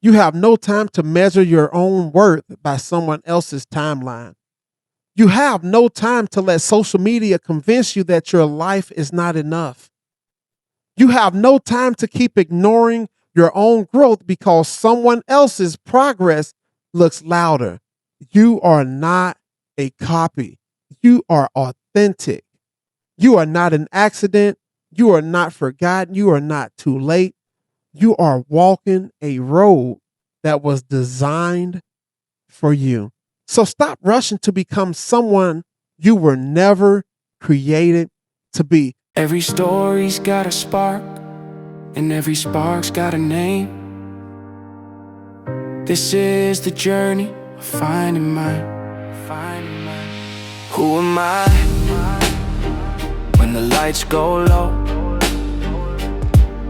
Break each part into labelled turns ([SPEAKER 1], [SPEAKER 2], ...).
[SPEAKER 1] You have no time to measure your own worth by someone else's timeline. You have no time to let social media convince you that your life is not enough. You have no time to keep ignoring your own growth because someone else's progress looks louder. You are not a copy. You are authentic. You are not an accident. You are not forgotten. You are not too late. You are walking a road that was designed for you. So stop rushing to become someone you were never created to be.
[SPEAKER 2] Every story's got a spark, and every spark's got a name. This is the journey of finding mine. Who am I when the lights go low?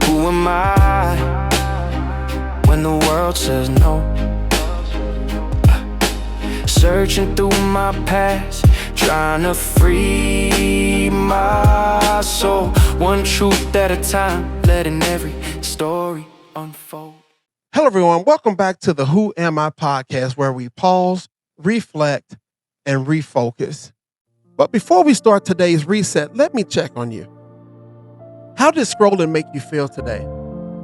[SPEAKER 2] Who am I when the world says no? Searching through my past, trying to free my soul. One truth at a time, letting every story unfold.
[SPEAKER 1] Hello, everyone. Welcome back to the Who Am I podcast, where we pause, reflect, and refocus. But before we start today's reset, let me check on you. How did scrolling make you feel today?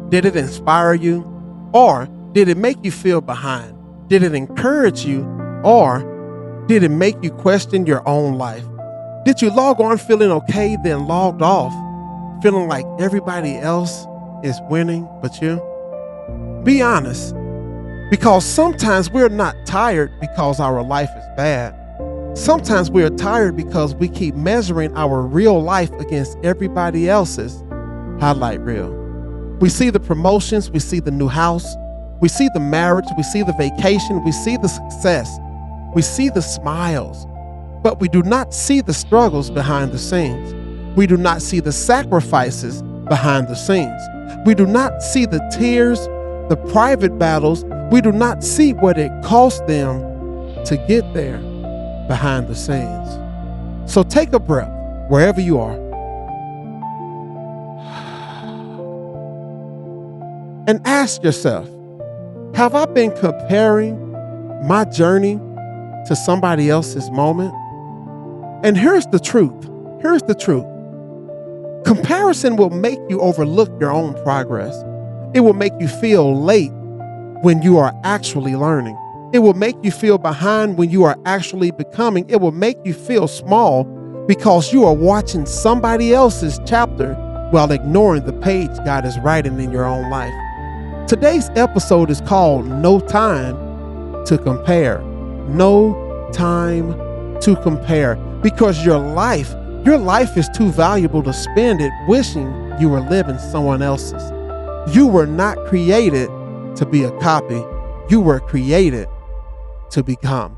[SPEAKER 1] Did it inspire you? Or did it make you feel behind? Did it encourage you? Or did it make you question your own life? Did you log on feeling okay, then logged off, feeling like everybody else is winning but you? Be honest, because sometimes we're not tired because our life is bad. Sometimes we are tired because we keep measuring our real life against everybody else's highlight reel. We see the promotions, we see the new house, we see the marriage, we see the vacation, we see the success, we see the smiles, but we do not see the struggles behind the scenes. We do not see the sacrifices behind the scenes. We do not see the tears, the private battles. We do not see what it cost them to get there behind the scenes. So take a breath wherever you are and ask yourself, have I been comparing my journey to somebody else's moment? And here's the truth. Here's the truth. Comparison will make you overlook your own progress. It will make you feel late when you are actually learning. It will make you feel behind when you are actually becoming. It will make you feel small because you are watching somebody else's chapter while ignoring the page God is writing in your own life. Today's episode is called No Time to Compare. No time to compare, because your life is too valuable to spend it wishing you were living someone else's. You were not created to be a copy. You were created to become.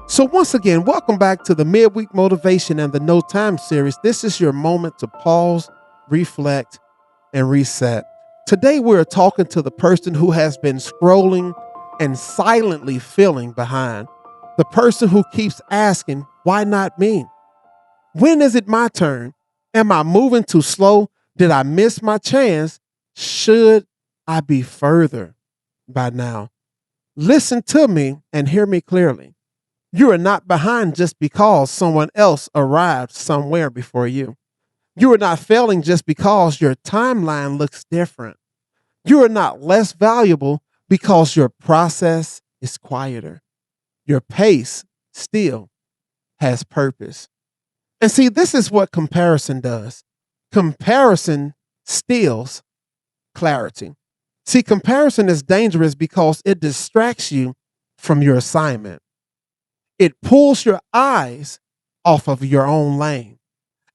[SPEAKER 1] So once again, welcome back to the Midweek Motivation and the No Time series. This is your moment to pause, reflect, and reset. Today we're talking to the person who has been scrolling and silently feeling behind. The person who keeps asking, why not me? When is it my turn? Am I moving too slow? Did I miss my chance? Should I be further by now? Listen to me and hear me clearly. You are not behind just because someone else arrived somewhere before you. You are not failing just because your timeline looks different. You are not less valuable because your process is quieter. Your pace still has purpose. And see, this is what comparison does. Comparison steals clarity. See, comparison is dangerous because it distracts you from your assignment. It pulls your eyes off of your own lane.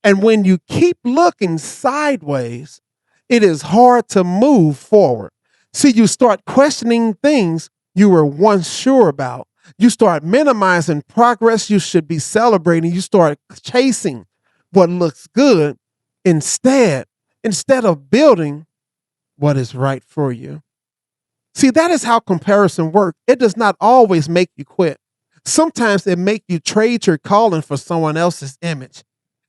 [SPEAKER 1] And when you keep looking sideways, it is hard to move forward. See, you start questioning things you were once sure about. You start minimizing progress you should be celebrating. You start chasing what looks good instead of building what is right for you. See, that is how comparison works. It does not always make you quit. Sometimes it makes you trade your calling for someone else's image.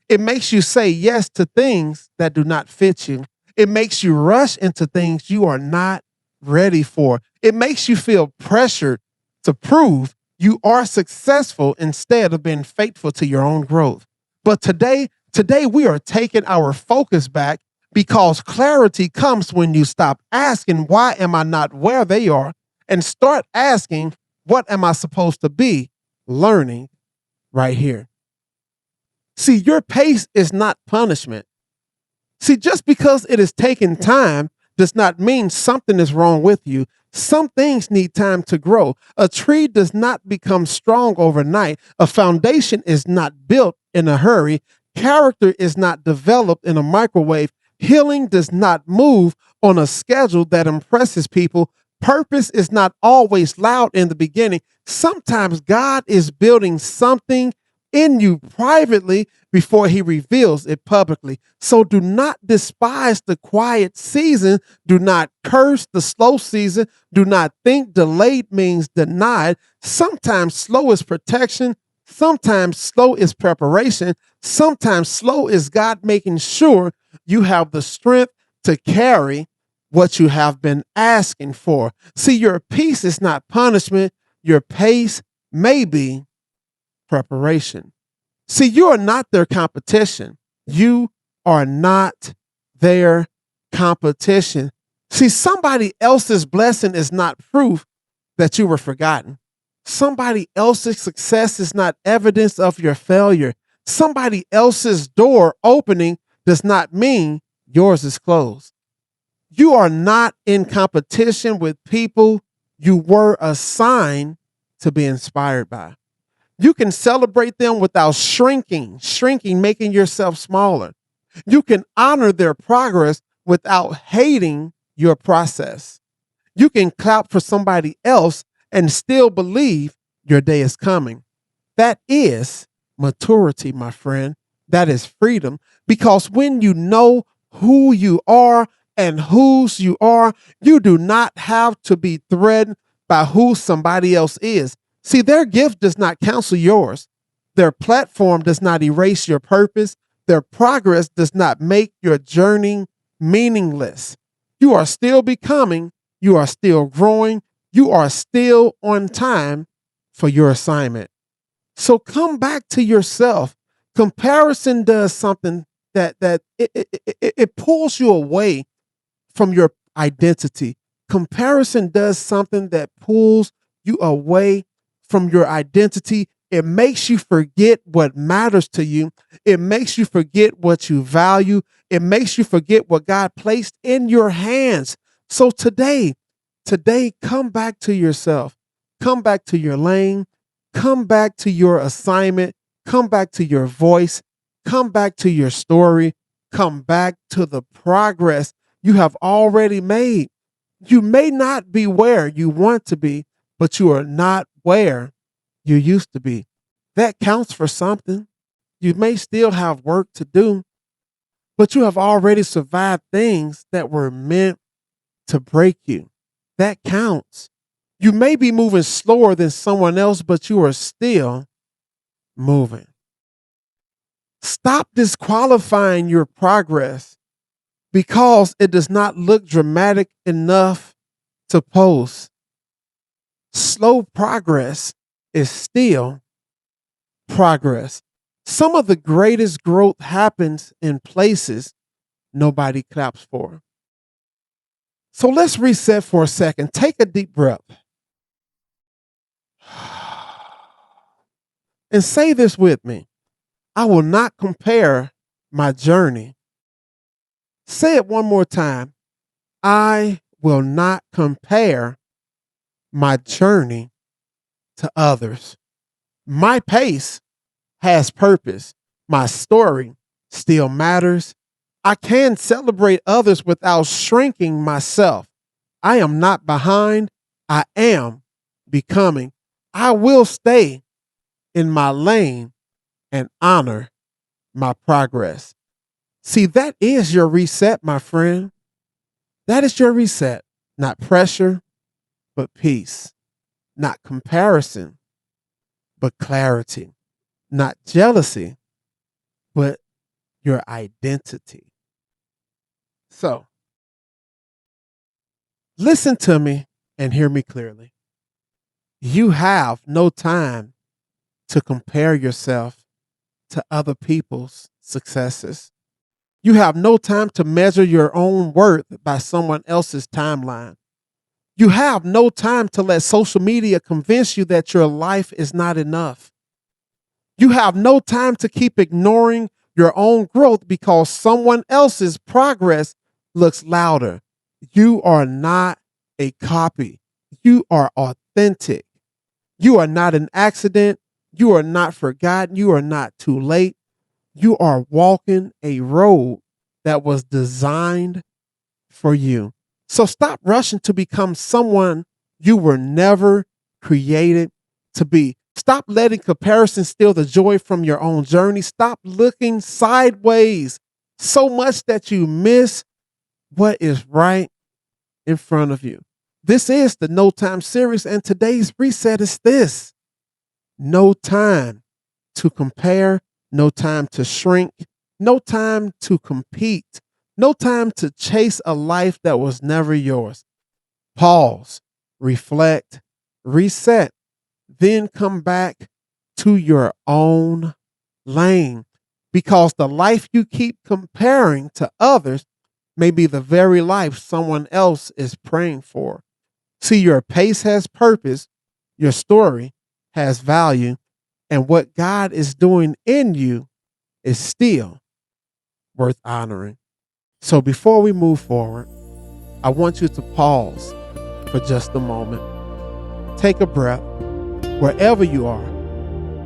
[SPEAKER 1] It makes you say yes to things that do not fit you. It makes you rush into things you are not ready for. It makes you feel pressured to prove you are successful instead of being faithful to your own growth. But today we are taking our focus back because clarity comes when you stop asking, why am I not where they are? And start asking, what am I supposed to be learning right here? See, your pace is not punishment. See, just because it is taking time does not mean something is wrong with you. Some things need time to grow. A tree does not become strong overnight. A foundation is not built in a hurry. Character is not developed in a microwave. Healing does not move on a schedule that impresses people. Purpose is not always loud in the beginning. Sometimes God is building something in you privately before he reveals it publicly. So do not despise the quiet season. Do not curse the slow season. Do not think delayed means denied. Sometimes slow is protection. Sometimes slow is preparation. Sometimes slow is God making sure you have the strength to carry what you have been asking for. See, your peace is not punishment. Your pace may be preparation. See, you are not their competition. You are not their competition. See, somebody else's blessing is not proof that you were forgotten. Somebody else's success is not evidence of your failure. Somebody else's door opening does not mean yours is closed. You are not in competition with people you were assigned to be inspired by. You can celebrate them without shrinking, making yourself smaller. You can honor their progress without hating your process. You can clap for somebody else and still believe your day is coming. That is maturity, my friend. That is freedom. Because when you know who you are and whose you are, you do not have to be threatened by who somebody else is. See, their gift does not cancel yours. Their platform does not erase your purpose. Their progress does not make your journey meaningless. You are still becoming, you are still growing, you are still on time for your assignment. So come back to yourself. Comparison does something that it pulls you away from your identity. Comparison does something that pulls you away from your identity. It makes you forget what matters to you. It makes you forget what you value. It makes you forget what God placed in your hands. So today, come back to yourself. Come back to your lane. Come back to your assignment. Come back to your voice. Come back to your story. Come back to the progress you have already made. You may not be where you want to be, but you are not where you used to be. That counts for something. You may still have work to do, but you have already survived things that were meant to break you. That counts. You may be moving slower than someone else, but you are still moving. Stop disqualifying your progress because it does not look dramatic enough to post. Slow progress is still progress. Some of the greatest growth happens in places nobody claps for. So let's reset for a second. Take a deep breath and say this with me. I will not compare my journey. Say it one more time. I will not compare my journey to others. My pace has purpose. My story still matters. I can celebrate others without shrinking myself. I am not behind. I am becoming. I will stay in my lane and honor my progress. See, that is your reset, my friend. That is your reset. Not pressure, but peace. Not comparison, but clarity. Not jealousy, but your identity. So Listen to me and hear me clearly. You have no time to compare yourself to other people's successes. You have no time to measure your own worth by someone else's timeline. You have no time to let social media convince you that your life is not enough. You have no time to keep ignoring your own growth because someone else's progress looks louder. You are not a copy. You are authentic. You are not an accident. You are not forgotten. You are not too late. You are walking a road that was designed for you. So stop rushing to become someone you were never created to be. Stop letting comparison steal the joy from your own journey. Stop looking sideways so much that you miss what is right in front of you. This is the No Time series, and today's reset is this: no time to compare, no time to shrink, no time to compete, no time to chase a life that was never yours. Pause, reflect, reset, then come back to your own lane, because the life you keep comparing to others may be the very life someone else is praying for. See, your pace has purpose, your story has value, and what God is doing in you is still worth honoring. So before we move forward, I want you to pause for just a moment. Take a breath wherever you are,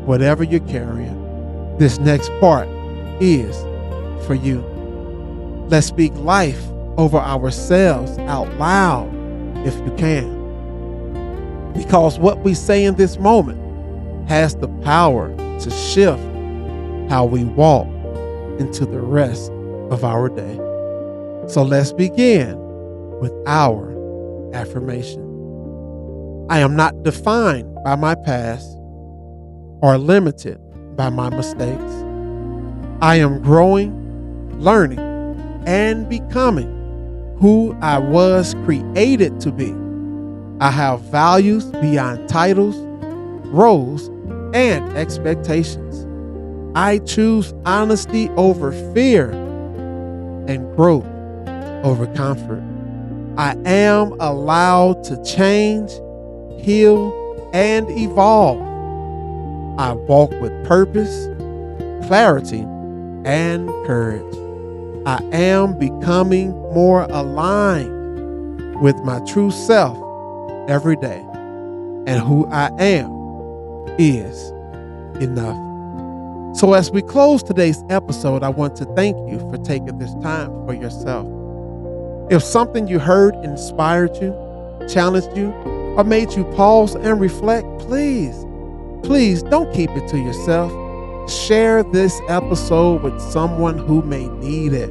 [SPEAKER 1] whatever you're carrying. This next part is for you. Let's speak life over ourselves out loud if you can. Because what we say in this moment has the power to shift how we walk into the rest of our day. So let's begin with our affirmation. I am not defined by my past or limited by my mistakes. I am growing, learning, and becoming who I was created to be. I have values beyond titles, roles, and expectations. I choose honesty over fear and growth over comfort. I am allowed to change, heal, and evolve. I walk with purpose, clarity, and courage. I am becoming more aligned with my true self every day. And who I am is enough. So as we close today's episode, I want to thank you for taking this time for yourself. If something you heard inspired you, challenged you, or made you pause and reflect, please don't keep it to yourself. Share this episode with someone who may need it.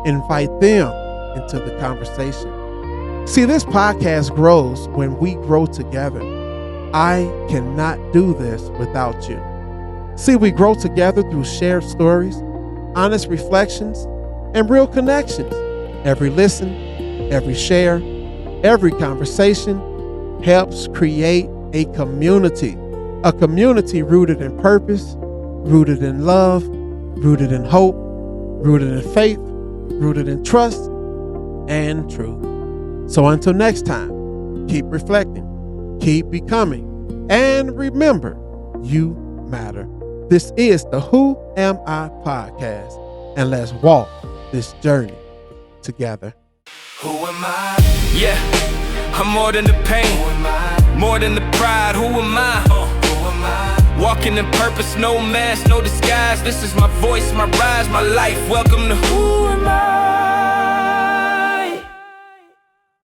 [SPEAKER 1] Invite them into the conversation. See, this podcast grows when we grow together. I cannot do this without you. See, we grow together through shared stories, honest reflections, and real connections. Every listen, every share, every conversation helps create a community rooted in purpose, rooted in love, rooted in hope, rooted in faith, rooted in trust and truth. So until next time, keep reflecting, keep becoming, and remember, you matter. This is the Who Am I podcast, and let's walk this journey together.
[SPEAKER 2] Who am I? Yeah, I'm more than the pain, more than the pride. Who am I? Who am I? Walking in purpose, no mask, no disguise. This is my voice, my rise, my life. Welcome to Who Am I?